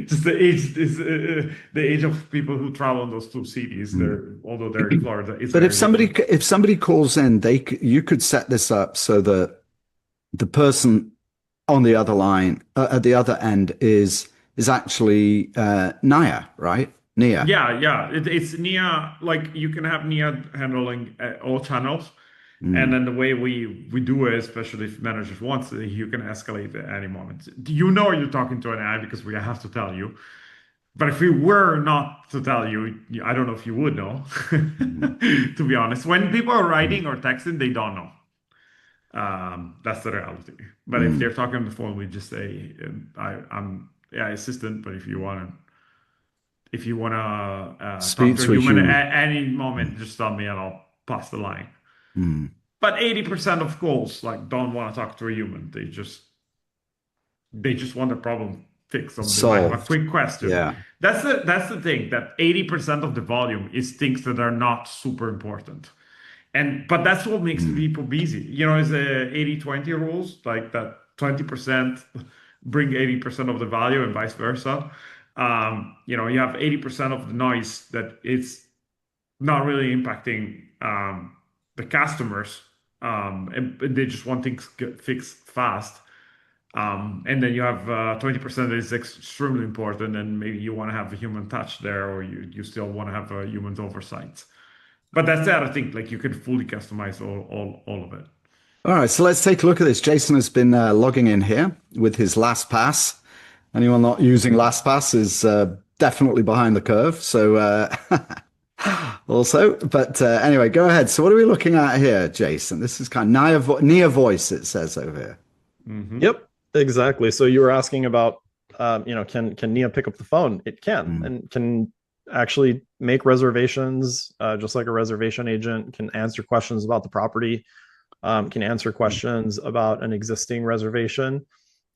Just the age of people who travel in those two cities. Mm. Although they're in Florida, it's But very different. if somebody calls in, you could set this up so that the person on the other line at the other end is actually Naya, right? Nia. Yeah, yeah. It's Nia. Like you can have Nia handling all channels, And then the way we do it, especially if managers want to, you can escalate at any moment. You know you're talking to an AI because we have to tell you. But if we were not to tell you, I don't know if you would know, to be honest. When people are writing or texting, they don't know. That's the reality. But if they're talking on the phone, we just say, I'm AI assistant, but if you wanna talk Speak to a to a human human. at any moment, just tell me and I'll pass the line. Mm. But 80% of calls like don't want to talk to a human. They just want the problem fixed. Or they might have a Solved. quick question. Yeah. That's the thing, that 80% of the volume is things that are not super important. But that's what makes the people busy. It's a 80-20 rules, like that 20% bring 80% of the value and vice versa. You have 80% of the noise that it's not really impacting the customers, and they just want things get fixed fast. And then you have 20% that is extremely important, and maybe you want to have a human touch there, or you still want to have a human's oversight. But that's the other thing, like you can fully customize all of it. All right, so let's take a look at this. Jason has been logging in here with his LastPass. Anyone not using LastPass is definitely behind the curve. So also, but anyway, go ahead. So what are we looking at here, Jason? This is kind of Nia voice, it says over here. Yep, exactly. So you were asking about, can Nia pick up the phone? It can, and can actually make reservations, just like a reservation agent, can answer questions about the property, can answer questions about an existing reservation,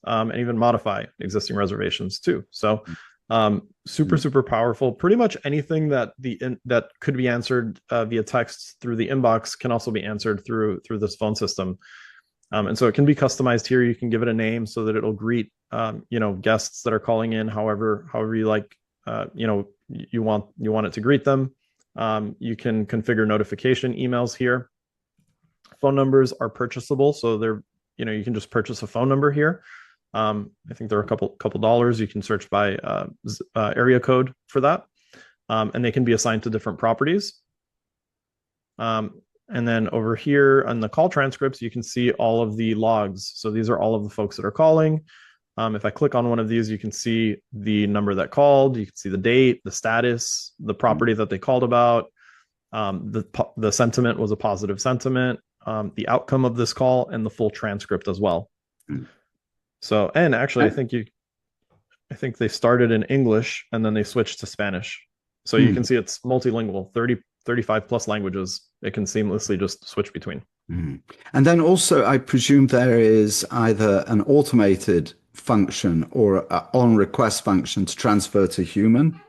and even modify existing reservations too. So super powerful. Pretty much anything that that could be answered via text through the inbox can also be answered through this phone system. And so it can be customized here. You can give it a name so that it'll greet guests that are calling in however you like, you want it to greet them. You can configure notification emails here. Phone numbers are purchasable, so they're you can just purchase a phone number here. I think there are a couple dollars. You can search by area code for that, and they can be assigned to different properties. And then over here on the call transcripts, you can see all of the logs. So these are all of the folks that are calling. If I click on one of these, you can see the number that called. You can see the date, the status, the property that they called about. The sentiment was a positive sentiment. The outcome of this call, and the full transcript as well. So, and actually, I think they started in English and then they switched to Spanish. So you can see it's multilingual, 35 plus languages. It can seamlessly just switch between. And then also, I presume there is either an automated function or an on-request function to transfer to human.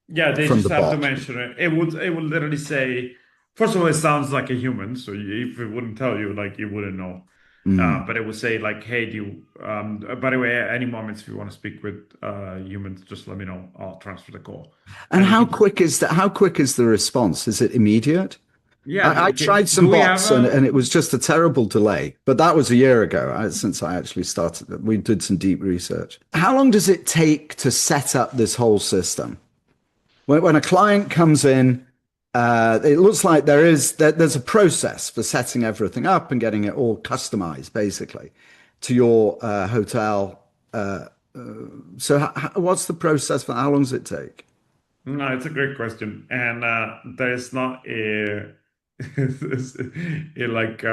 Yeah, they From just the have to bot. mention it. It would literally say, first of all, it sounds like a human, so if it wouldn't tell you, like you wouldn't know. But it would say like, hey, do you, by the way, at any moments if you want to speak with humans, just let me know. I'll transfer the call. And you how can- quick is that? How quick is the response? Is it immediate? Yeah, I tried some do we have bots and it was just a terrible delay, but that was a year ago since I actually started. We did some deep research. How long does it take to set up this whole system? When a client comes in, it looks like there's a process for setting everything up and getting it all customized, basically, to your hotel. So what's the process for how long does it take? No, it's a great question, and there's not a like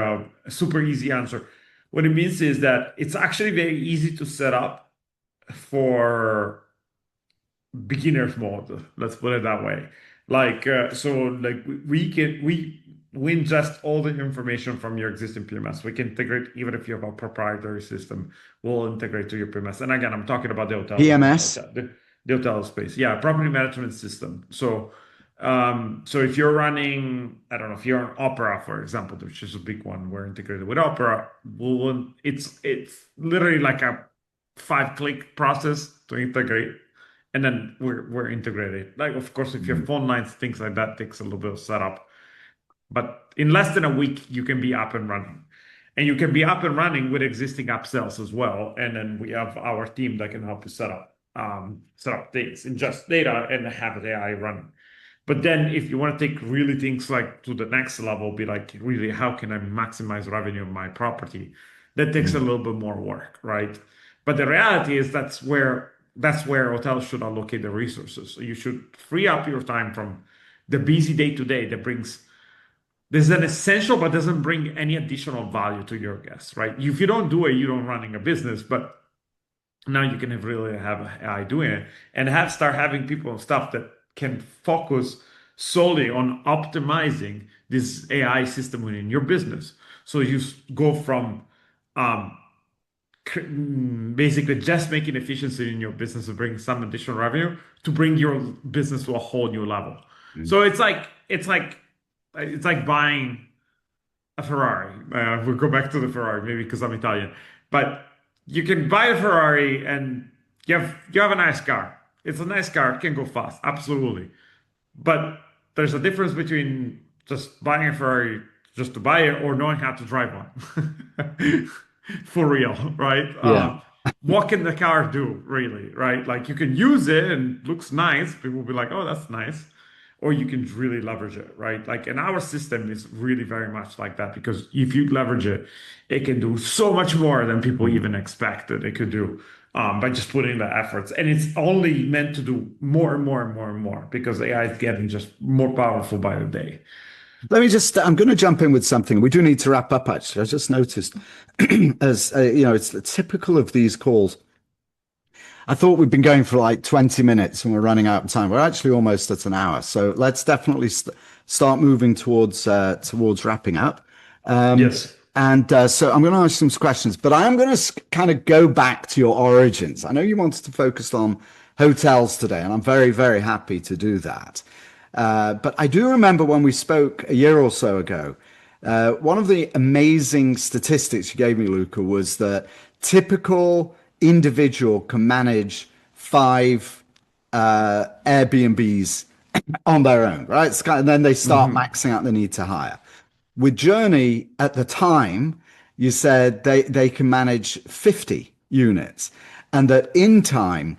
super easy answer. What it means is that it's actually very easy to set up for beginner's mode. Let's put it that way. Like so, like we ingest all the information from your existing PMS. We can integrate even if you have a proprietary system. We'll integrate to your PMS. And again, I'm talking about the hotel, PMS? the hotel space. Yeah, property management system. So if you're running, I don't know, if you're on Opera, for example, which is a big one, we're integrated with Opera. It's literally like a 5-click process to integrate, and then we're integrated. Like, of course, if you have phone lines, things like that takes a little bit of setup. But in less than a week, you can be up and running. And you can be up and running with existing upsells as well. And then we have our team that can help you set up things, ingest data, and have the AI running. But then if you want to take really things like to the next level, be like, really, how can I maximize revenue on my property? That takes a Mm, little bit more work, right? But the reality is that's where hotels should allocate the resources. So you should free up your time from the busy day to day that brings this is an essential but doesn't bring any additional value to your guests, right? If you don't do it, you don't running a business, but now you can have really have AI doing it and have start having people and stuff that can focus solely on optimizing this AI system within your business. So you go from um, basically just making efficiency in your business to bring some additional revenue to bring your business to a whole new level. mm. So it's like buying a Ferrari. We'll go back to the Ferrari, maybe because I'm Italian. But you can buy a Ferrari and you have a nice car. It's a nice car, it can go fast, absolutely. But there's a difference between just buying a Ferrari just to buy it or knowing how to drive one. For real, right? Yeah. What can the car do, really, right? Like you can use it and it looks nice. People will be like, oh, that's nice. Or you can really leverage it, right? Like, and our system is really very much like that because if you leverage it, it can do so much more than people Mm. even expect that it could do by just putting the efforts. And it's only meant to do more and more and more and more because AI is getting just more powerful by the day. I'm going to jump in with something. We do need to wrap up, actually. I just noticed, as it's typical of these calls. I thought we'd been going for like 20 minutes and we're running out of time. We're actually almost at an hour. So let's definitely start moving towards wrapping up. Yes. And so I'm going to ask some questions, but I am going to kind of go back to your origins. I know you wanted to focus on hotels today, and I'm very, very happy to do that. But I do remember when we spoke a year or so ago, one of the amazing statistics you gave me, Luca, was that typical individual can manage five Airbnbs on their own, right? And then they start Hmm. maxing out the need to hire. With Jurny at the time, you said they can manage 50 units, and that in time,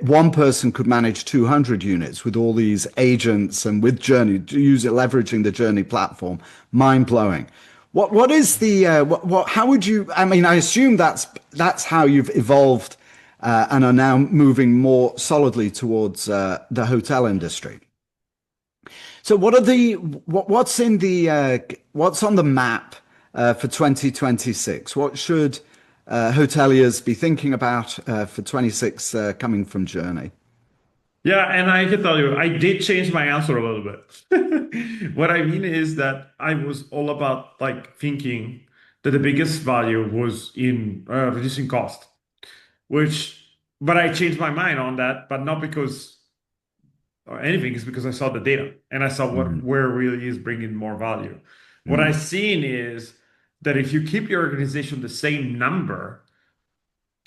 one person could manage 200 units with all these agents and with Jurny, leveraging the Jurny platform. Mind blowing. What is the how would you? I mean, I assume that's how you've evolved and are now moving more solidly towards the hotel industry. So what's on the map for 2026? What should hoteliers be thinking about for 26 coming from Jurny? Yeah, and I can tell you, I did change my answer a little bit. What I mean is that I was all about like thinking that the biggest value was in reducing cost, which, but I changed my mind on that, but not because or anything, it's because I saw the data and I saw what Mm, where really is bringing more value. What mm, I've seen is that if you keep your organization the same number,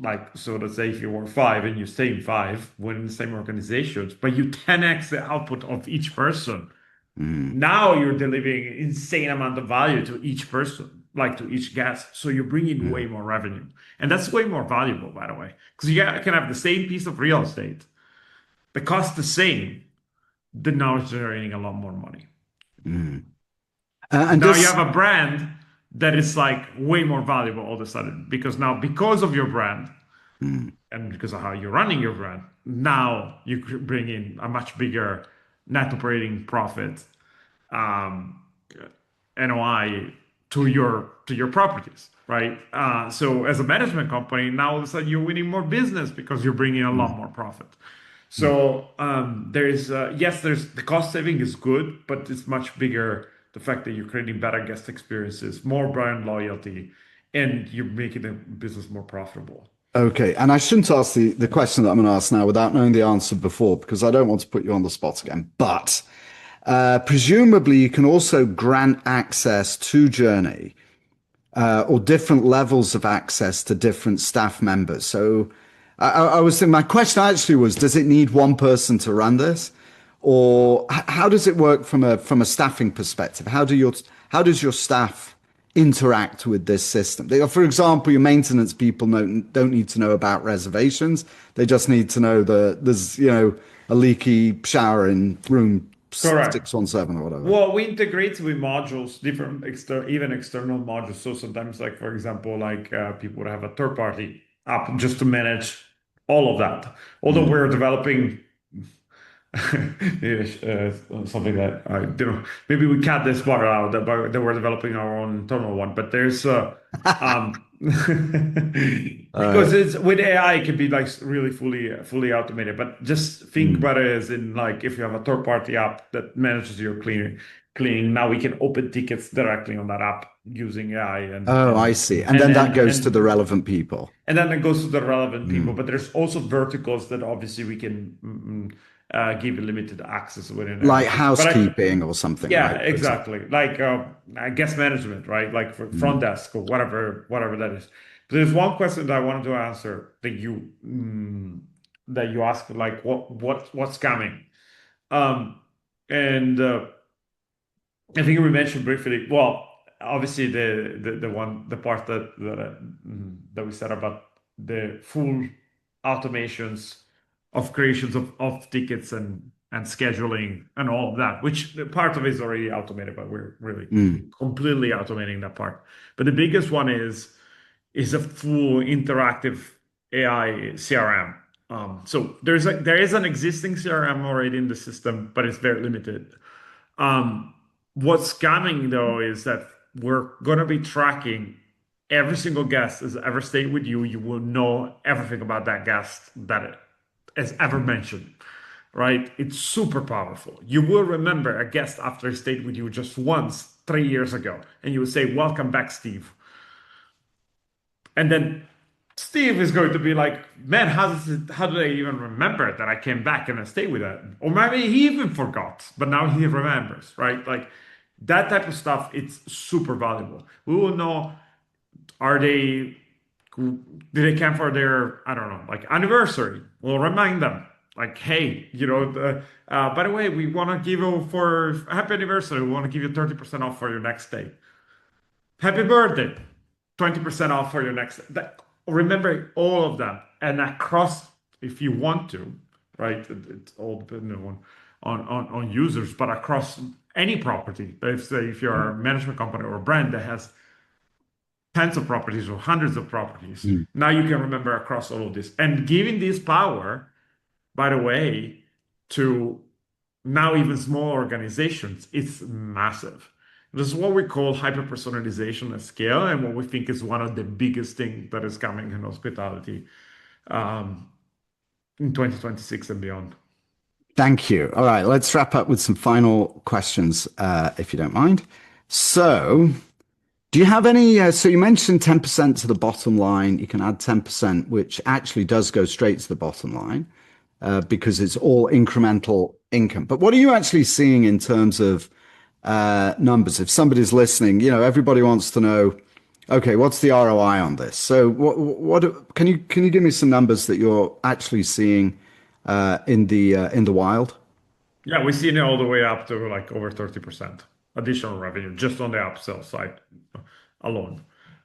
like so let's say if you were five and you stay in five within the same organizations, but you 10x the output of each person, mm, now you're delivering insane amount of value to each person, like to each guest. So you're bringing way mm, more revenue. And that's way more valuable, by the way, because you can have the same piece of real estate, the cost the same, the now it's generating a lot more money. mm. And Now you just have a brand that is like way more valuable all of a sudden because now because of your brand mm, and because of how you're running your brand, now you could bring in a much bigger net operating profit, um, NOI to your properties, right? So as a management company, now all of a sudden you're winning more business because you're bringing a lot mm, more profit. mm, So there's yes, there's the cost saving is good, but it's much bigger the fact that you're creating better guest experiences, more brand loyalty, and you're making the business more profitable. okay. And I shouldn't ask the question that I'm going to ask now without knowing the answer before, because I don't want to put you on the spot again. But presumably, you can also grant access to Journey or different levels of access to different staff members. So I was thinking, my question actually was, does it need one person to run this? Or how does it work from a staffing perspective? How does your staff interact with this system? For example, your maintenance people don't need to know about reservations. They just need to know that there's a leaky shower in room Correct. 617 or whatever. Well, we integrate with modules, different even external modules. So sometimes, like for example, like people would have a third-party app just to manage all of that. Although we're developing yes, something that I you know maybe we cut this part out that we're developing our own internal one. But there's because it's with AI it can be like really fully automated. But just think about it as in like if you have a third party app that manages your cleaning, now we can open tickets directly on that app using AI Oh, I see. And then that goes to the relevant people. and then it goes to the relevant people. But there's also verticals that obviously we can give limited access within Like it. housekeeping or something, Yeah, right? exactly. Like guest management, right? Like for front desk or whatever that is. But there's one question that I wanted to answer that you asked, like what's coming? And I think we mentioned briefly. Well, obviously the part that we said about the full automations of creations of tickets and scheduling and all of that, which the part of it is already automated, but we're really completely automating that part. But the biggest one is a full interactive AI CRM. So there is an existing CRM already in the system, but it's very limited. What's coming though is that we're gonna be tracking every single guest has ever stayed with you. You will know everything about that guest that has ever mentioned, right? It's super powerful. You will remember a guest after he stayed with you just once 3 years ago, and you will say, "Welcome back, Steve." And then Steve is going to be like, man, how do they even remember that I came back and I stayed with that? Or maybe he even forgot, but now he remembers, right? Like that type of stuff, it's super valuable. We will know, are they, did they come for their, I don't know, like anniversary? We'll remind them, like, hey, by the way, we want to give you for happy anniversary, we want to give you 30% off for your next stay. Happy birthday, 20% off for your next. Remember all of them and across, if you want to, right? It's all depending on users, but across any property. If you're a management company or a brand that has tens of properties or hundreds of properties, now you can remember across all of this and giving this power, by the way, to now even small organizations, it's massive. This is what we call hyper personalization at scale, and what we think is one of the biggest things that is coming in hospitality in 2026 and beyond. Thank you. All right, let's wrap up with some final questions, if you don't mind. So, do you have any? So, you mentioned 10% to the bottom line. You can add 10%, which actually does go straight to the bottom line because it's all incremental income. But what are you actually seeing in terms of numbers? If somebody's listening, everybody wants to know, okay, what's the ROI on this? So what can you give me some numbers that you're actually seeing in the wild? Yeah, we've seen it all the way up to like over 30% additional revenue just on the upsell side alone.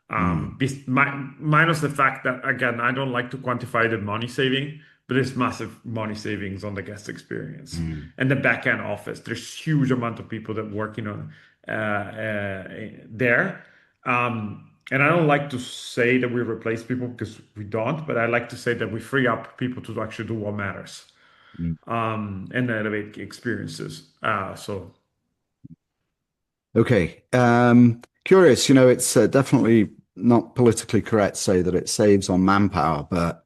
Minus the fact that, again, I don't like to quantify the money saving, but there's massive money savings on the guest experience and the back end office. There's huge amount of people that working on there. And I don't like to say that we replace people because we don't, but I like to say that we free up people to actually do what matters and elevate experiences. Okay. Curious, it's definitely not politically correct to say that it saves on manpower, but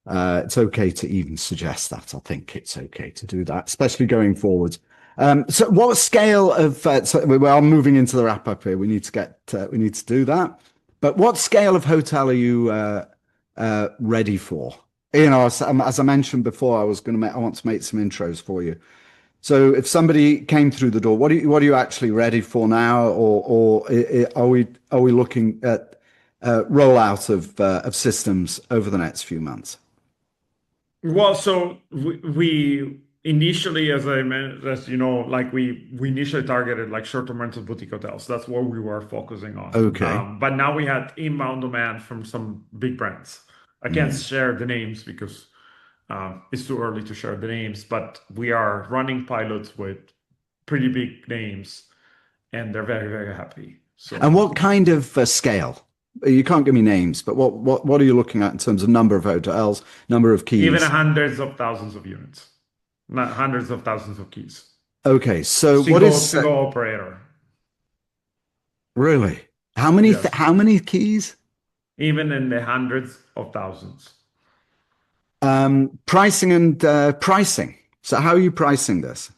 it's okay to even suggest that. I think it's okay to do that, especially going forward. So what scale of, so we are moving into the wrap up here. We need to do that. But what scale of hotel are you ready for? As I mentioned before, I want to make some intros for you. So if somebody came through the door, what are you actually ready for now, or are we looking at rollout of systems over the next few months? Well, so we initially, as you know, like we initially targeted like short-term rental boutique hotels. That's what we were focusing on. Okay. But now we had inbound demand from some big brands. I can't share the names because it's too early to share the names, but we are running pilots with pretty big names, and they're very, very happy. So, And what kind of scale? You can't give me names, but what are you looking at in terms of number of hotels, number of even keys? hundreds of thousands of units, not hundreds of thousands of keys. Okay, so what Single is single operator. really Yes, how many keys? even in the hundreds of thousands. Pricing and pricing. So how are you pricing this?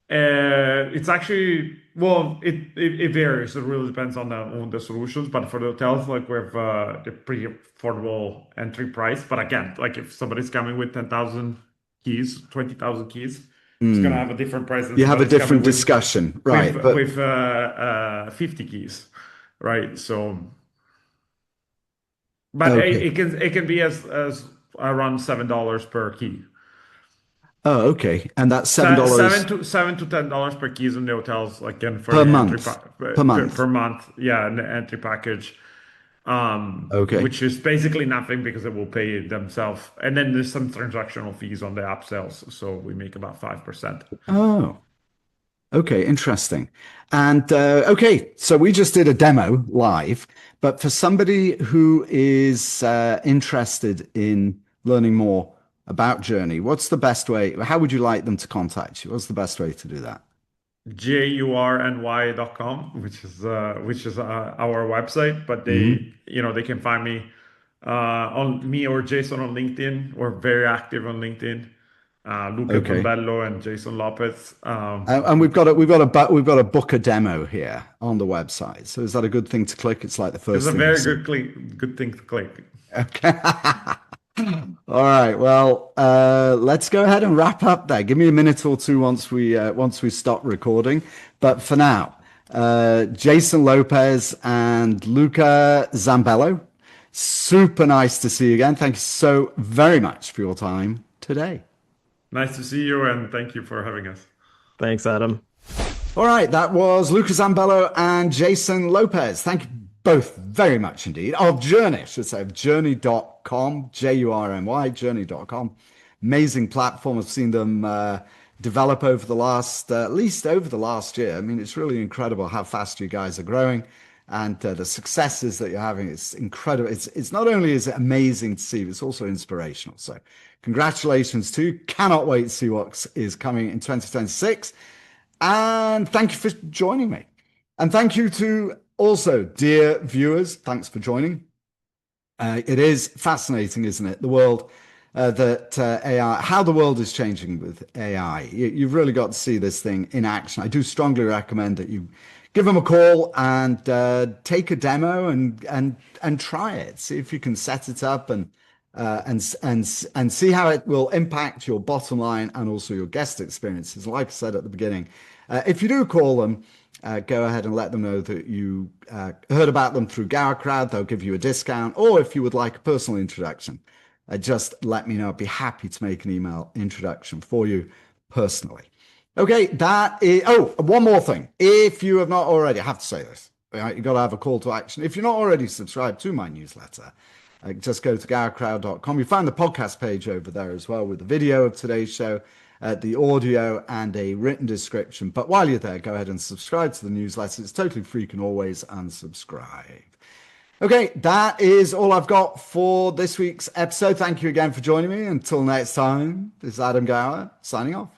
It's actually well, it varies. It really depends on the solutions. But for the hotels, like we have the pretty affordable entry price. But again, like if somebody's coming with 10,000 keys, 20,000 keys, it's gonna Hmm. have a different price than You have a somebody's coming different discussion, right? But 50 keys, right? So, but okay. it can be as around $7 per key. Oh, okay. And that's seven Seven dollars to $7 to $10 per keys in the hotels, like in for per the entry month. Per month. per month. Yeah, in the entry package, Okay. which is basically nothing because it will pay it themselves. And then there's some transactional fees on the upsells, so we make about 5%. Oh, okay. Interesting. And okay, so we just did a demo live, but for somebody who is interested in learning more about Journey, what's the best way? How would you like them to contact you? What's the best way to do that? Jurny.com, which is our website, but Hmm. they can find me on me or Jason on LinkedIn. We're very active on LinkedIn. Luca Okay. Zambello and Jason Lopez. And we've got a book a demo here on the website. So is that a good thing to click? It's like the It's first a thing you very see. good thing to click. Okay. All right. Well, let's go ahead and wrap up there. Give me a minute or two once we stop recording. But for now, Jason Lopez and Luca Zambello, super nice to see you again. Thank you so very much for your time today. Nice to see you, and thank you for having us. Thanks, Adam. All right, that was Luca Zambello and Jason Lopez. Thank you both very much indeed. Of Journey, I should say, of journey.com, Jurny, journey.com. Amazing platform. I've seen them develop over the last, at least over the last year. I mean, it's really incredible how fast you guys are growing and the successes that you're having. It's incredible. It's not only is it amazing to see, but it's also inspirational. So congratulations to you. Cannot wait to see what is coming in 2026. And thank you for joining me. And thank you to also, dear viewers, thanks for joining. It is fascinating, isn't it? The world that AI, how the world is changing with AI. You've really got to see this thing in action. I do strongly recommend that you give them a call and take a demo and try it. See if you can set it up and see how it will impact your bottom line and also your guest experiences. Like I said at the beginning, if you do call them, go ahead and let them know that you heard about them through Gower Crowd. They'll give you a discount. Or if you would like a personal introduction, just let me know. I'd be happy to make an email introduction for you personally. Okay, that is. Oh, one more thing. If you have not already, I have to say this. Right, you got to have a call to action. If you're not already subscribed to my newsletter, just go to gowercrowd.com. You find the podcast page over there as well with the video of today's show, the audio, and a written description. But while you're there, go ahead and subscribe to the newsletter. It's totally free. You can always unsubscribe. Okay, that is all I've got for this week's episode. Thank you again for joining me. Until next time, this is Adam Gower signing off.